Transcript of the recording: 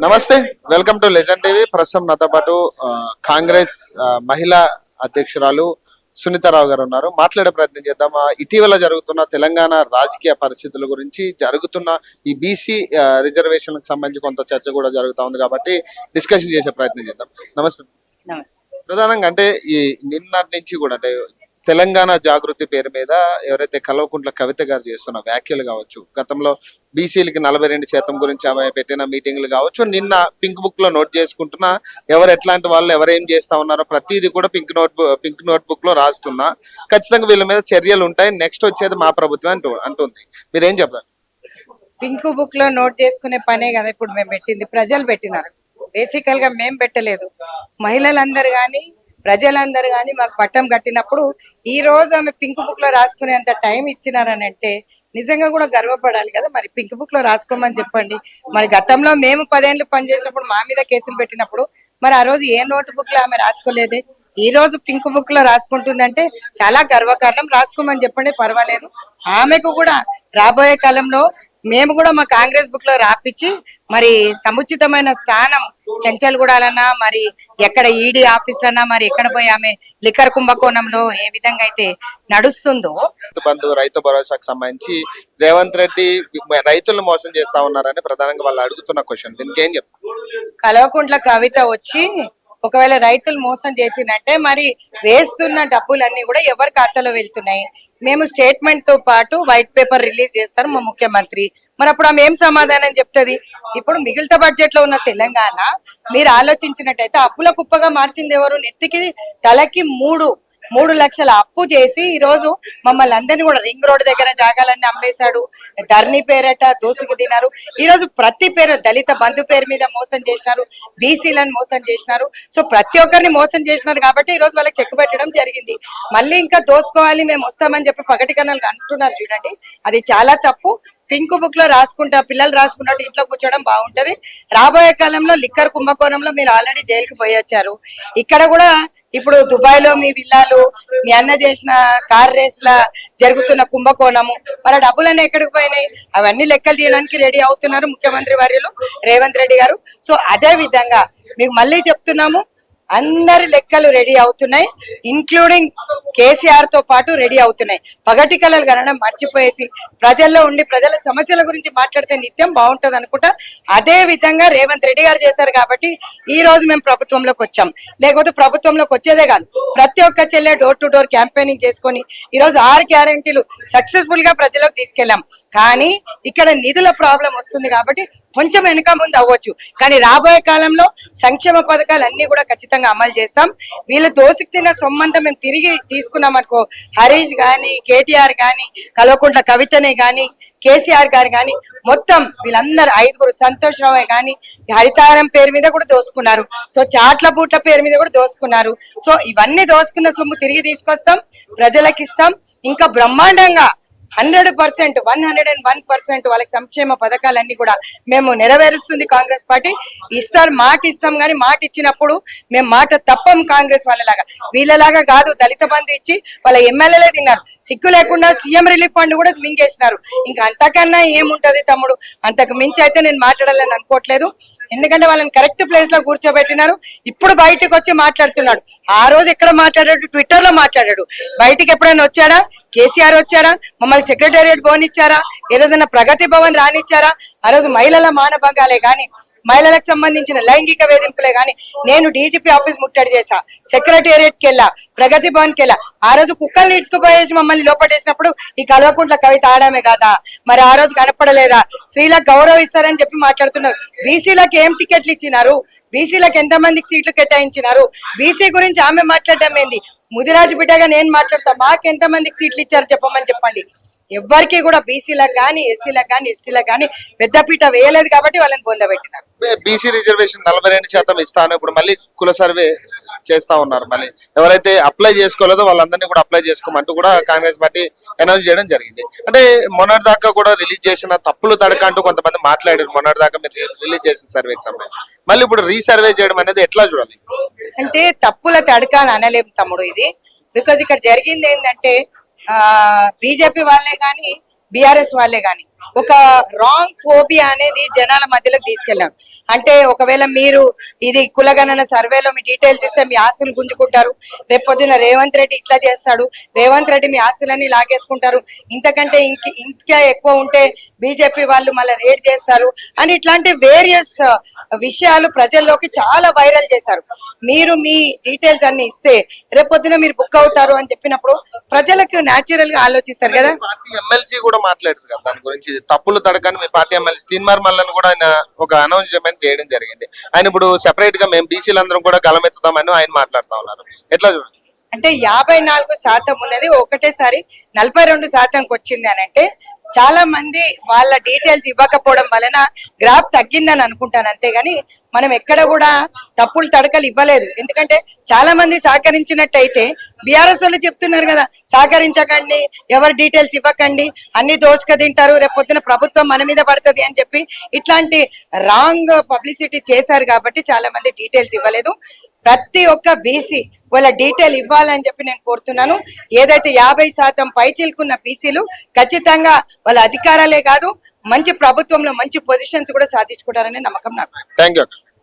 నమస్తే, welcome to legend TV. ప్రస్తుతం నాతో పాటు కాంగ్రెస్ మహిళా అధ్యక్షురాలు సునీతారావు గారు ఉన్నారు. మాట్లాడే ప్రయత్నం చేద్దాం. ఇటీవల జరుగుతున్న తెలంగాణ రాజకీయ పరిస్థితుల గురించి, జరుగుతున్న ఈ బీసీ రిజర్వేషన్లకు సంబంధించి కొంత చర్చ కూడా జరుగుతూ ఉంది కాబట్టి డిస్కషన్ చేసే ప్రయత్నం చేద్దాం. నమస్తే. ప్రధానంగా అంటే ఈ నిన్నటి నుంచి కూడా అంటే తెలంగాణ జాగృతి పేరు మీద ఎవరైతే కల్వకుంట్ల కవిత గారు చేస్తున్న వ్యాఖ్యలు కావచ్చు, గతంలో బీసీలకి 42% గురించి ఆమె పెట్టిన మీటింగ్లు కావచ్చు, నిన్న పింక్ బుక్ లో నోట్ చేసుకుంటున్నా ఎవరు ఎట్లాంటి వాళ్ళు ఎవరేం చేస్తా ఉన్నారో ప్రతిదీ కూడా పింక్ నోట్ బుక్ లో రాస్తున్నా. ఖచ్చితంగా వీళ్ళ మీద చర్యలు ఉంటాయి, నెక్స్ట్ వచ్చేది మా ప్రభుత్వం అంటుంది. మీరేం చెప్తారు? పింక్ బుక్ లో నోట్ చేసుకునే పనే కదా ఇప్పుడు మేము పెట్టింది. ప్రజలు పెట్టినారు, బేసికల్ గా మేము పెట్టలేదు. మహిళలందరూ గాని ప్రజలందరూ గాని మాకు పట్టం కట్టినప్పుడు ఈ రోజు ఆమె పింక్ బుక్ లో రాసుకునేంత టైం ఇచ్చినారని అంటే నిజంగా కూడా గర్వపడాలి కదా. మరి పింక్ బుక్ లో రాసుకోమని చెప్పండి. మరి గతంలో మేము 10 ఏళ్ళు పనిచేసినప్పుడు మా మీద కేసులు పెట్టినప్పుడు మరి ఆ రోజు ఏ నోట్ బుక్ లో ఆమె రాసుకోలేదే. ఈ రోజు పింక్ బుక్ లో రాసుకుంటుందంటే చాలా గర్వకారణం. రాసుకోమని చెప్పండి, పర్వాలేదు. ఆమెకు కూడా రాబోయే కాలంలో మేము కూడా మా కాంగ్రెస్ బుక్ లో రాపిచ్చి మరి సముచితమైన స్థానం చెంచల్గూడాలన్నా మరి ఎక్కడ ఈడీ ఆఫీస్లన్నా మరి ఎక్కడ పోయి ఆమె లిక్కర్ కుంభకోణంలో ఏ విధంగా అయితే నడుస్తుందో. రైతు భరోసాకు సంబంధించి రేవంత్ రెడ్డి రైతులను మోసం చేస్తా ఉన్నారని ప్రధానంగా వాళ్ళు అడుగుతున్న క్వశ్చన్, దీనికి ఏం చెప్తారు? కల్వకుంట్ల కవిత వచ్చి ఒకవేళ రైతులు మోసం చేసినట్టే మరి వేస్తున్న డబ్బులన్నీ కూడా ఎవరి ఖాతాలో వెళ్తున్నాయి? మేము స్టేట్మెంట్ తో పాటు వైట్ పేపర్ రిలీజ్ చేస్తారు మా ముఖ్యమంత్రి. మరి అప్పుడు ఆమె ఏం సమాధానం చెప్తుంది? ఇప్పుడు మిగిలిత బడ్జెట్ లో ఉన్న తెలంగాణ మీరు ఆలోచించినట్టయితే అప్పుల కుప్పగా మార్చింది ఎవరు? నెత్తికి తలకి 3 లక్షల అప్పు చేసి ఈ రోజు మమ్మల్ని అందరినీ కూడా రింగ్ రోడ్ దగ్గర జాగాలన్నీ అమ్మేశాడు. ధరణి పేరట దోసుకు తిన్నారు. ఈ రోజు ప్రతి పేరు దళిత బంధు పేరు మీద మోసం చేసినారు, బీసీలను మోసం చేసినారు. సో ప్రతి ఒక్కరిని మోసం చేసినారు కాబట్టి ఈ రోజు వాళ్ళకి చెక్ పెట్టడం జరిగింది. మళ్ళీ ఇంకా దోసుకోవాలి మేము వస్తామని చెప్పి పగటి కన్నాలు అంటున్నారు. చూడండి, అది చాలా తప్పు. పింక్ బుక్ లో రాసుకుంటా పిల్లలు రాసుకున్నట్టు ఇంట్లో కూర్చోవడం బాగుంటది. రాబోయే కాలంలో లిక్కర్ కుంభకోణంలో మీరు ఆల్రెడీ జైలుకి పోయి వచ్చారు. ఇక్కడ కూడా ఇప్పుడు దుబాయ్ లో మీ విల్లాలు, మీ అన్న చేసిన కార్ రేస్ లా జరుగుతున్న కుంభకోణము, మరి డబ్బులన్నీ ఎక్కడికి పోయినాయి? అవన్నీ లెక్కలు తీయడానికి రెడీ అవుతున్నారు ముఖ్యమంత్రి వర్యులు రేవంత్ రెడ్డి గారు. సో అదే విధంగా మీకు మళ్ళీ చెప్తున్నాము, అందరి లెక్కలు రెడీ అవుతున్నాయి, ఇంక్లూడింగ్ కేసీఆర్ తో పాటు రెడీ అవుతున్నాయి. పగటి కళలు కనడం మర్చిపోయేసి ప్రజల్లో ఉండి ప్రజల సమస్యల గురించి మాట్లాడితే నిత్యం బాగుంటది అనుకుంటా. అదే విధంగా రేవంత్ రెడ్డి గారు చేశారు కాబట్టి ఈ రోజు మేము ప్రభుత్వంలోకి వచ్చాం. లేకపోతే ప్రభుత్వంలోకి వచ్చేదే కాదు, ప్రతి ఒక్క చెల్లె డోర్ టు డోర్ క్యాంపెయినింగ్ చేసుకొని ఈ రోజు 6 గ్యారెంటీలు సక్సెస్ఫుల్ గా ప్రజలకు తీసుకెళ్లాం. కానీ ఇక్కడ నిధుల ప్రాబ్లం వస్తుంది కాబట్టి కొంచెం వెనుక ముందు అవ్వచ్చు. కానీ రాబోయే కాలంలో సంక్షేమ పథకాలు అన్ని కూడా ఖచ్చితంగా అమలు చేస్తాం. వీళ్ళు దోసికి తిన్న సొమ్మంతా మేము తిరిగి తీసుకున్నాం అనుకో, హరీష్ గాని, కేటీఆర్ గాని, కల్వకుంట్ల కవితనే గాని, కేసీఆర్ గారు గాని, మొత్తం వీళ్ళందరూ 5 సంతోష్ రావు గాని హరితారం పేరు మీద కూడా దోసుకున్నారు. సో చాట్ల బూట్ల పేరు మీద కూడా దోసుకున్నారు. సో ఇవన్నీ దోసుకున్న సొమ్ము తిరిగి తీసుకొస్తాం, ప్రజలకు ఇస్తాం. ఇంకా బ్రహ్మాండంగా 100%, 101% వాళ్ళకి సంక్షేమ పథకాలన్నీ కూడా మేము నెరవేరుస్తుంది కాంగ్రెస్ పార్టీ. ఇస్తారు, మాట ఇస్తాం. కానీ మాట ఇచ్చినప్పుడు మేము మాట తప్పం. కాంగ్రెస్ వాళ్ళలాగా వీళ్ళలాగా కాదు. దళిత బంధు ఇచ్చి వాళ్ళ ఎమ్మెల్యేలే తిన్నారు, సిగ్గు లేకుండా సీఎం రిలీఫ్ ఫండ్ కూడా మింగేసినారు. ఇంకా అంతకన్నా ఏముంటది తమ్ముడు? అంతకు మించి అయితే నేను మాట్లాడాలని అనుకోవట్లేదు. ఎందుకంటే వాళ్ళని కరెక్ట్ ప్లేస్ లో కూర్చోబెట్టినారు. ఇప్పుడు బయటకు వచ్చి మాట్లాడుతున్నాడు. ఆ రోజు ఎక్కడ మాట్లాడాడు? ట్విట్టర్ లో మాట్లాడాడు. బయటికి ఎప్పుడైనా వచ్చాడా? కేసీఆర్ వచ్చారా? మమ్మల్ని సెక్రటేరియట్ పోనిచ్చారా? ఏదైనా ప్రగతి భవన్ రానిచ్చారా? ఆ రోజు మహిళల మానభంగాలే గాని, మహిళలకు సంబంధించిన లైంగిక వేధింపులే గాని నేను డీజీపీ ఆఫీస్ ముట్టడి చేశా, సెక్రటేరియట్ కి వెళ్ళా, ప్రగతి భవన్ కి వెళ్ళా. ఆ రోజు కుక్కలు నీడ్చుకుపోయేసి మమ్మల్ని లోపటేసినప్పుడు ఈ కల్వకుంట్ల కవిత ఆడమే కాదా? మరి ఆ రోజు కనపడలేదా? స్త్రీలకు గౌరవిస్తారని చెప్పి మాట్లాడుతున్నారు. బీసీలకు ఏం టికెట్లు ఇచ్చినారు? బీసీలకు ఎంతమందికి సీట్లు కేటాయించినారు? బీసీ గురించి ఆమె మాట్లాడడం ఏంది? ముదిరాజు బిడ్డగా నేను మాట్లాడతా, మాకెంతమందికి సీట్లు ఇచ్చారు చెప్పమని చెప్పండి. ఎవరికి కూడా బీసీలకు కానీ, ఎస్సీలకు కానీ, ఎస్టీలకు కానీ పెద్దపీట వేయలేదు కాబట్టి వాళ్ళని పొందబెట్టినారు. బీసీ రిజర్వేషన్ 42% ఇస్తాను, ఇప్పుడు మళ్ళీ కుల సర్వే చేస్తా ఉన్నారు. మళ్ళీ ఎవరైతే అప్లై చేసుకోలేదో వాళ్ళందరినీ కూడా అప్లై చేసుకోమంటూ కూడా కాంగ్రెస్ పార్టీ అనౌన్స్ చేయడం జరిగింది. అంటే మొన్నటి దాకా కూడా రిలీజ్ చేసిన తప్పులు తడక అంటూ కొంతమంది మాట్లాడారు. మొన్నటి దాకా మీరు రిలీజ్ చేసిన సర్వేకి సంబంధించి మళ్ళీ ఇప్పుడు రీసర్వే చేయడం అనేది ఎట్లా చూడాలి? అంటే తప్పుల తడక అని అనలేము తమ్ముడు ఇది. బికాజ్ ఇక్కడ జరిగింది ఏంటంటే బీజేపీ వాళ్ళే గాని, బీఆర్ఎస్ వాళ్ళే గాని ఒక రాంగ్ ఫోబియా అనేది జనాల మధ్యలోకి తీసుకెళ్ళారు. అంటే ఒకవేళ మీరు ఇది కులగణన సర్వేలో మీ డీటెయిల్స్ ఇస్తే మీ ఆస్తులు గుంజుకుంటారు, రేపొద్దున రేవంత్ రెడ్డి ఇట్లా చేస్తాడు, రేవంత్ రెడ్డి మీ ఆస్తులన్నీ లాగేసుకుంటారు, ఇంతకంటే ఇంకా ఎక్కువ ఉంటే బీజేపీ వాళ్ళు మళ్ళీ రేడ్ చేస్తారు అని ఇట్లాంటి వేరియస్ విషయాలు ప్రజల్లోకి చాలా వైరల్ చేశారు. మీరు మీ డీటెయిల్స్ అన్ని ఇస్తే రేపొద్దున మీరు బుక్ అవుతారు అని చెప్పినప్పుడు ప్రజలకు న్యాచురల్ గా ఆలోచిస్తారు కదా. పార్టీ ఎమ్మెల్సీ కూడా మాట్లాడారు కదా దాని గురించి, తప్పులు తడకని మీ పార్టీ ఎమ్మెల్సీ తీన్మార్ మల్లన్ కూడా ఆయన ఒక అనౌన్స్మెంట్ చేయడం జరిగింది. ఆయన ఇప్పుడు సెపరేట్ గా మేము బీసీలందరం కూడా గలమెత్తుతామని ఆయన మాట్లాడుతా ఉన్నారు. ఎట్లా చూడండి? అంటే 54% ఉన్నది ఒకటేసారి 42%కి వచ్చింది అని అంటే చాలా మంది వాళ్ళ డీటెయిల్స్ ఇవ్వకపోవడం వలన గ్రాఫ్ తగ్గిందని అనుకుంటాను, అంతేగాని మనం ఎక్కడ కూడా తప్పులు తడకలు ఇవ్వలేదు. ఎందుకంటే చాలా మంది సహకరించినట్టయితే బీఆర్ఎస్ వాళ్ళు చెప్తున్నారు కదా, సహకరించకండి, ఎవరి డీటెయిల్స్ ఇవ్వకండి, అన్ని దోసుక తింటారు, రేపొద్దున ప్రభుత్వం మన మీద పడుతుంది అని చెప్పి ఇట్లాంటి రాంగ్ పబ్లిసిటీ చేశారు కాబట్టి చాలా మంది డీటెయిల్స్ ఇవ్వలేదు. ప్రతి ఒక్క బీసీ వాళ్ళ డీటెయిల్ ఇవ్వాలని చెప్పి నేను కోరుతున్నాను. ఏదైతే 50% పైచిలుకున్న బీసీలు ఖచ్చితంగా వాళ్ళ అధికారాలే కాదు మంచి ప్రభుత్వంలో మంచి పొజిషన్స్ కూడా సాధించుకుంటారనే నమ్మకం నాకు. Thank you.